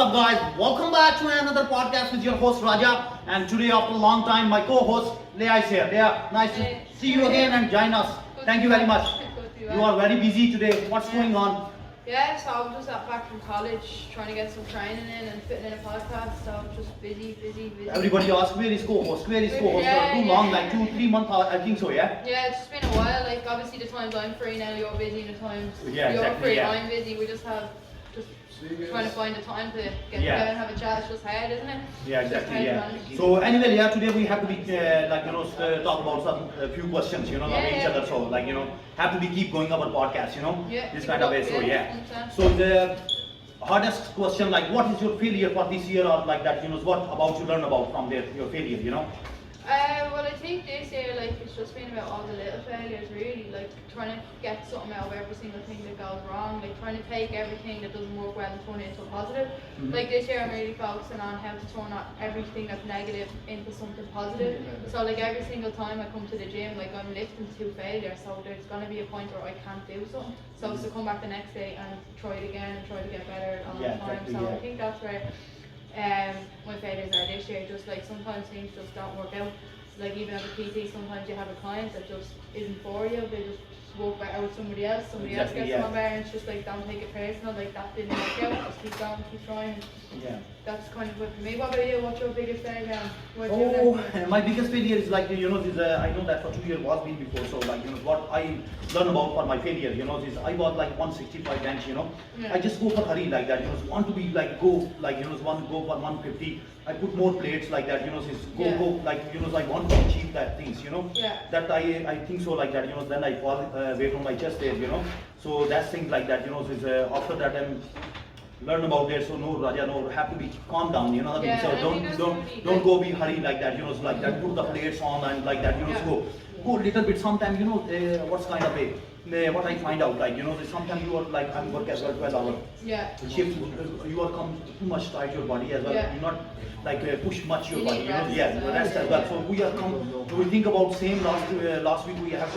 up, guys? Welcome back to another podcast with your host Raja. And today, after a long time, my co-host Leah is here. Leah, nice to see you again and join us. Thank you very much. You are very busy today. What's going on? Yeah, so I'm just back from college, trying to get some training in and fitting in a podcast. So I'm just busy. Everybody asks, where is co-host? Where is co-host? Yeah, Too long, like 2-3 months, I think so, yeah? Yeah, it's just been a while. Like, obviously, the times I'm free now, you're busy, and the times Yeah, you're exactly, free, yeah. I'm busy. We just trying to find the time to get together and have a chat. It's just hard, isn't it? Yeah, exactly, yeah. So anyway, yeah, today we have to be talk about some few questions, of each other. So have to be keep going our podcast, this kind of way. So yeah. So the hardest question, like, what is your failure for this year, or like that, what about you learn about from your failure, Well, I think this year, like, it's just been about all the little failures, really, like trying to get something out of every single thing that goes wrong, like trying to take everything that doesn't work well and turn it into a positive. Like this year, I'm really focusing on how to turn everything that's negative into something positive. So like every single time I come to the gym, like I'm lifting to failure, so there's going to be a point where I can't do something. So to come back the next day and try it again and try to get better all the time. Exactly, so I think that's where my failures are this year. Just like sometimes things just don't work out. Like even as a PT, sometimes you have a client that just isn't for you. They just walk back out with somebody else. Somebody else gets them on better, and it's just like, don't take it personal. Like that didn't work out. Just keep going, keep trying. Yeah. That's kind of what for me. What about you? What's your biggest failure? My biggest failure is like, I know that for 2 years was me before, so like, what I learn about for my failure, is I was like 165 bench, I just go for hurry like that, want to be like, go, like, want to go for 150, I put more plates like that, go, like, I want to achieve that things, that I think so like that, then I fall away from my chest there, so that's things like that, after that I'm learn about it. So no, Raja, no, have to be calm down, what I mean? So don't go be hurry like that, like that, put the plates on and like that, go little bit. Sometimes, what's kind of a, what I find out, like, sometimes you are like, I'm work as well 12 hours shift, you are come too much tight your body as well, you're not like push much your body, rest as well. So we are we think about same last week we have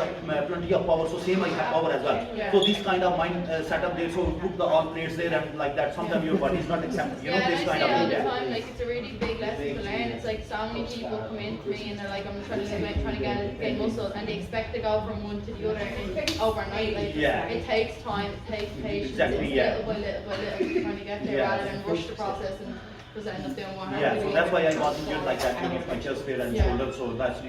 plenty of power, so same I have power as well. So this kind of mind setup there, so put the all plates there and like that, sometimes your body is not accepting, this kind of all the time, like it's a really big lesson to learn. It's like so many people come in to me and they're like, I'm trying to get muscle, and they expect to go from one to the other overnight. Like it takes time, it takes patience, little by little trying to get there rather than rush the process and just end up doing one. So that's why I was injured like that, my chest there and shoulder. So that's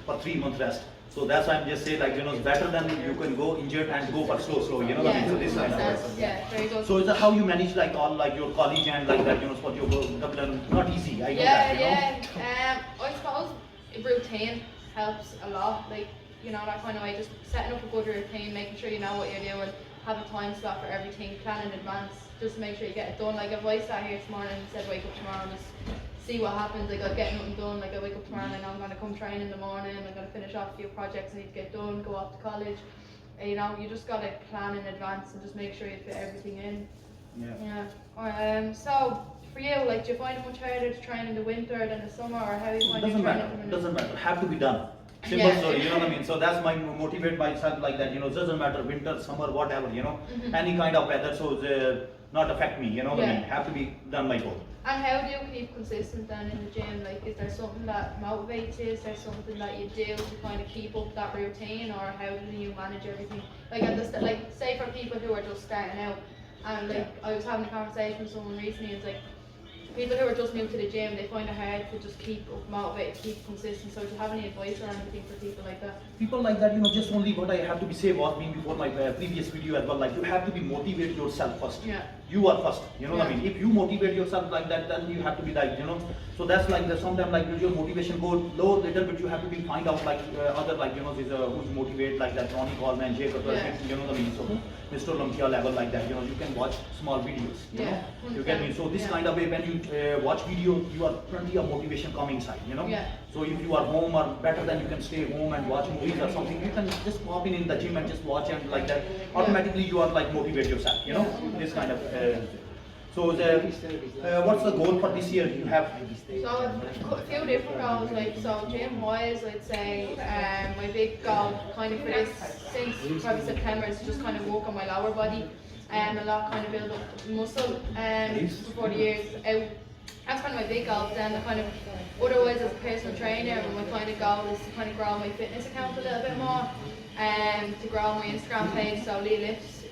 for 3 months rest. So that's why I'm just saying, like, it's better than you can go injured and go for slow, what I mean? So this kind of very good. So is that how you manage like all like your college and like that, for your double, not easy, I know that, I suppose routine helps a lot, like, that kind of way, just setting up a good routine, making sure you know what you're doing, have a time slot for everything, plan in advance, just make sure you get it done. Like if I sat here tomorrow and said wake up tomorrow and just see what happens, like I'll get nothing done. Like I wake up tomorrow and I know I'm going to come train in the morning, I'm going to finish off a few projects I need to get done, go off to college. You just got to plan in advance and just make sure you fit everything in. So for you, like, do you find it much harder to train in the winter than the summer, or how do you find it training? Doesn't matter, have to be done. Simple story, what I mean? So that's my motivate myself like that, doesn't matter winter, summer, whatever, any kind of weather, so not affect me, what I mean? Have to be done by both. And how do you keep consistent then in the gym? Like, is there something that motivates you? Is there something that you do to kind of keep up that routine, or how do you manage everything? Like say for people who are just starting out, and like I was having a conversation with someone recently, it's like, people who are just new to the gym, they find it hard to just keep motivated, keep consistent. So do you have any advice or anything for people like that? People like that, just only what I have to be say was being before my previous video as well, like you have to be motivate yourself first. You are first, what I mean? If you motivate yourself like that, then you have to be like, so that's like sometimes like your motivation go low little bit, you have to be find out like other like, who's motivate like that, Ronnie Coleman, Jacob, what I mean? So Mr. Olympia level like that, you can watch small videos, you get me? So this kind of way, when you watch video, you are plenty of motivation coming inside, So if you are home or better than you can stay home and watch movies or something, you can just pop in the gym and just watch and like that, automatically you are like motivate yourself, this kind of. So what's the goal for this year you have? So a few different goals, like, so gym wise, I'd say my big goal kind of for this since probably September is to just kind of work on my lower body. A lot kind of build up muscle before the years out. That's kind of my big goal. Then kind of otherwise as a personal trainer, my kind of goal is to kind of grow my fitness account a little bit more, to grow my Instagram page. So Leah Lifts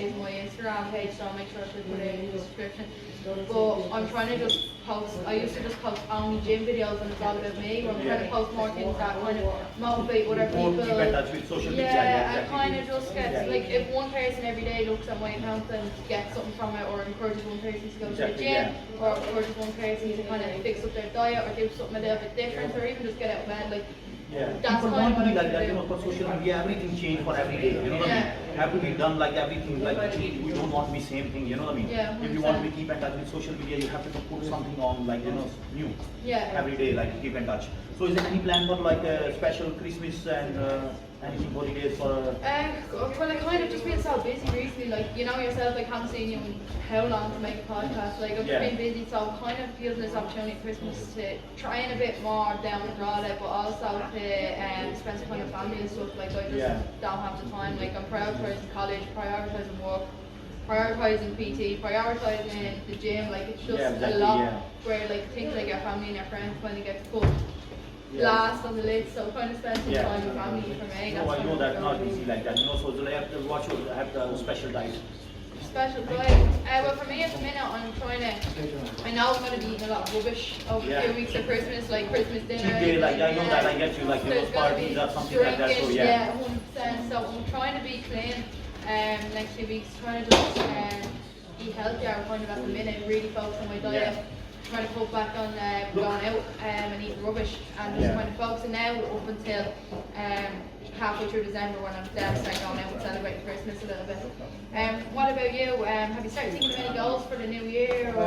is my Instagram page, so I'll make sure to put it in the description. But I'm trying to just post, I used to just post only gym videos and it's all about me. I'm trying to post more things that kind of motivate other people. Keep in touch with social media. Yeah, and kind of just get, like if one person every day looks at my account and gets something from it, or encourages one person to go to the gym, or encourages one person to kind of fix up their diet or do something a little bit different, or even just get out of bed, like that's people kind want of to be what like I that, do. for social media, everything change for every day, you know what I mean? Have to be done like everything, like we don't want to be same thing, you know what I mean? Yeah, if you want to be keep in touch with social media, you have to put something on, like, new. Every day, like, keep in touch. So is there any plan for like a special Christmas and anything holidays for? Well, I kind of just been so busy recently, like, you know yourself, like, haven't seen you in how long to make a podcast, like, I've just been busy, so kind of using this opportunity at Christmas to try and a bit more down the road, like, but also to spend some time with family and stuff, like, I just don't have the time, like, I'm prioritising college, prioritising work, prioritising PT, prioritising the gym, like, it's just a lot where, like, things like your family and your friends kind of get put last on the list, so kind of spending time with family for me. No, I know that's not easy like that, you know, so they have to watch you have the special diet. Special diet. Well, for me at the minute, I'm trying to. I know I'm going to be eating a lot of rubbish over a few weeks of Christmas, like Christmas dinner. Cheat day, like, I know that I get you, like, There's parties or something like that, so yeah, 100%. So I'm trying to be clean next few weeks, trying to just eat healthier. I'm kind of at the minute really focus on my diet. Trying to cut back on going out and eating rubbish, and just kind of focusing now up until halfway through December when I'm then start going out and celebrating Christmas a little bit. What about you? Have you started thinking of any goals for the new year? Or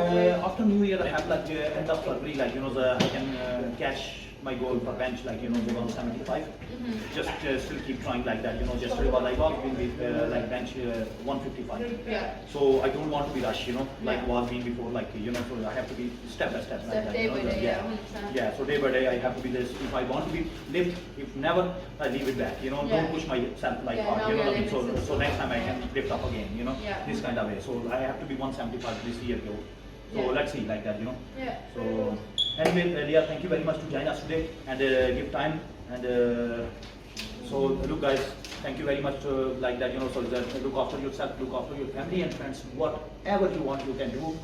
after New Year, I have like end of February, like, you know, I can cash my goal for bench, like, you know, the 175. Just still keep trying like that, you know, just because I was been with like bench 155. So I don't want to be rushed, you know, like was been before, like, you know, so I have to be step by step. Like that, day by day, 100%. So day by day I have to be this. If I want to be lift, if never, I leave it back, you know, don't push myself like hard, you know what I mean? So next time I can lift up again, you know, this kind of way. So I have to be 175 this year goal. So let's see like that, you know. So anyway, Leah, thank you very much to join us today and give time. And so look, guys, thank you very much like that, you know. So look after yourself, look after your family and friends. Whatever you want, you can do.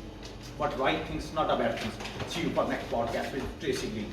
But right things, not a bad things. See you for next podcast with Tracy Green.